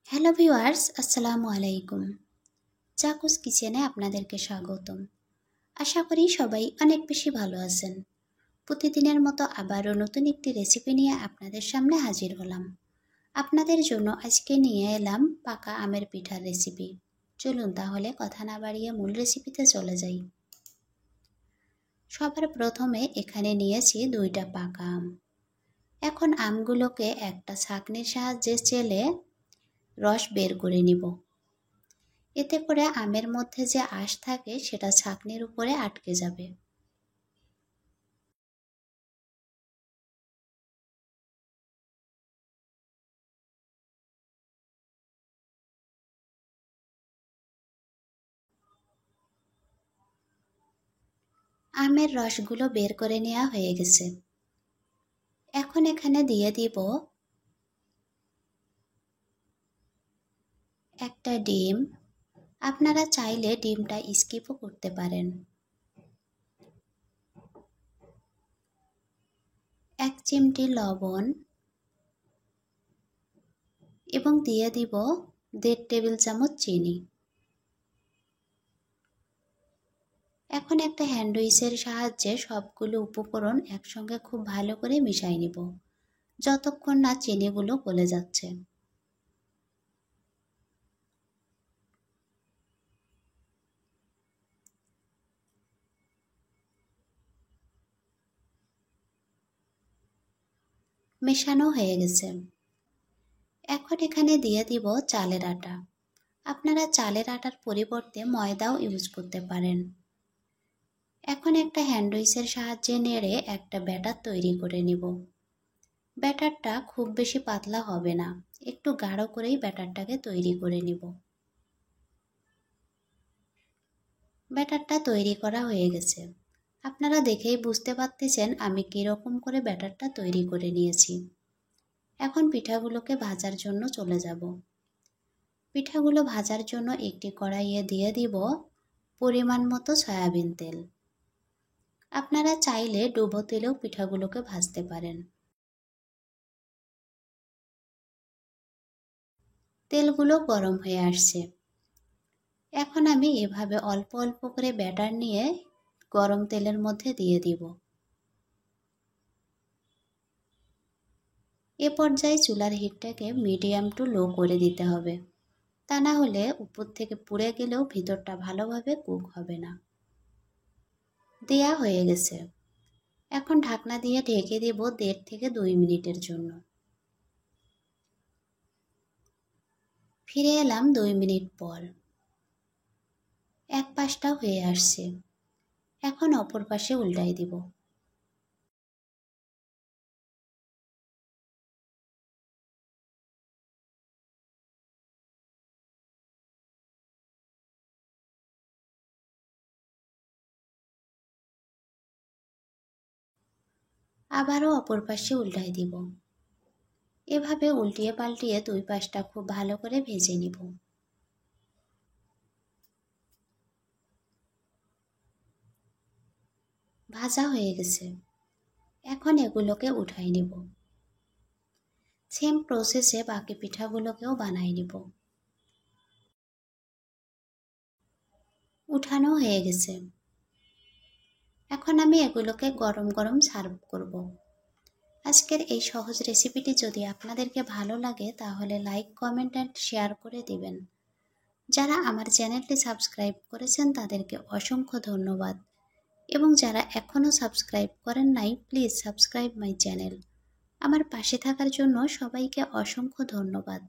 Hello viewers, আসসালামু আলাইকুম। চাকুস কিচেনে আপনাদেরকে স্বাগতম। আশা করি সবাই অনেক বেশি ভালো আছেন। প্রতিদিনের মতো আবারও নতুন একটি রেসিপি নিয়ে আপনাদের সামনে হাজির হলাম। আপনাদের জন্য আজকে নিয়ে এলাম পাকা আমের পিঠার রেসিপি। চলুন তাহলে কথা না বাড়িয়ে মূল রেসিপিতে চলে যাই। সবার প্রথমে এখানে নিয়েছি 2টা পাকা আম। এখন আমগুলোকে একটা ছাঁকনির সাহায্যে চেলে রস বের করে নিব। এতে করে আমের মধ্যে যে আঁশ থাকে সেটা ছাঁকনির উপরে আটকে যাবে। আমের রসগুলো বের করে নেওয়া হয়ে গেছে। এখন এখানে দিয়ে দিব একটা ডিম। আপনারা চাইলে ডিমটা স্কিপও করতে পারেন। 1 চিমটি লবণ এবং দিয়ে দিব 1.5 টেবিল চামচ চিনি। এখন একটা হ্যান্ড উইচের সাহায্যে সবগুলো উপকরণ একসঙ্গে খুব ভালো করে মিশিয়ে নিব, যতক্ষণ না চিনিগুলো গলে যাচ্ছে। মেশানো হয়ে গেছে। এখন এখানে দিয়ে দিব চালের আটা। আপনারা চালের আটার পরিবর্তে ময়দাও ইউজ করতে পারেন। এখন একটা হ্যান্ড উইচের সাহায্যে নেড়ে একটা ব্যাটার তৈরি করে নিব। ব্যাটারটা খুব বেশি পাতলা হবে না, একটু গাঢ় করেই ব্যাটারটাকে তৈরি করে নিব। ব্যাটারটা তৈরি করা হয়ে গেছে। আপনারা দেখেই বুঝতে পারতেছেন আমি কীরকম করে ব্যাটারটা তৈরি করে নিয়েছি। এখন পিঠাগুলোকে ভাজার জন্য চলে যাব। পিঠাগুলো ভাজার জন্য একটি কড়াইয়ে দিয়ে দিব পরিমাণ মতো সয়াবিন তেল। আপনারা চাইলে ডুবো তেলেও পিঠাগুলোকে ভাজতে পারেন। তেলগুলো গরম হয়ে আসছে। এখন আমি এভাবে অল্প অল্প করে ব্যাটার নিয়ে গরম তেলের মধ্যে দিয়ে দিব। এ পর্যায়ে চুলার হিটটাকে মিডিয়াম টু লো করে দিতে হবে, তা না হলে উপর থেকে পুড়ে গেলেও ভিতরটা ভালোভাবে কুক হবে না। দেয়া হয়ে গেছে। এখন ঢাকনা দিয়ে ঢেকে দেব 1.5 থেকে 2 মিনিটের জন্য। ফিরে এলাম 2 মিনিট পর। এক পাশটা হয়ে আসছে। এখন অপর পাশে উল্টাই দিব। আবারও অপর পাশে উল্টাই দিব। এভাবে উল্টিয়ে পাল্টিয়ে 2 পাশটা খুব ভালো করে ভেজে নিব। ভাজা হয়ে গেছে। এখন এগুলোকে উঠাই নিব। সেম প্রসেসে বাকি পিঠাগুলোকেও বানাই নিব। উঠানো হয়ে গেছে। এখন আমি এগুলোকে গরম গরম সার্ভ করব। আজকের এই সহজ রেসিপিটি যদি আপনাদেরকে ভালো লাগে তাহলে লাইক, কমেন্ট অ্যান্ড শেয়ার করে দিবেন। যারা আমার চ্যানেলটি সাবস্ক্রাইব করেছেন তাদেরকে অসংখ্য ধন্যবাদ, এবং যারা এখনও সাবস্ক্রাইব করেন নাই প্লিজ সাবস্ক্রাইব মাই চ্যানেল। আমার পাশে থাকার জন্য সবাইকে অসংখ্য ধন্যবাদ।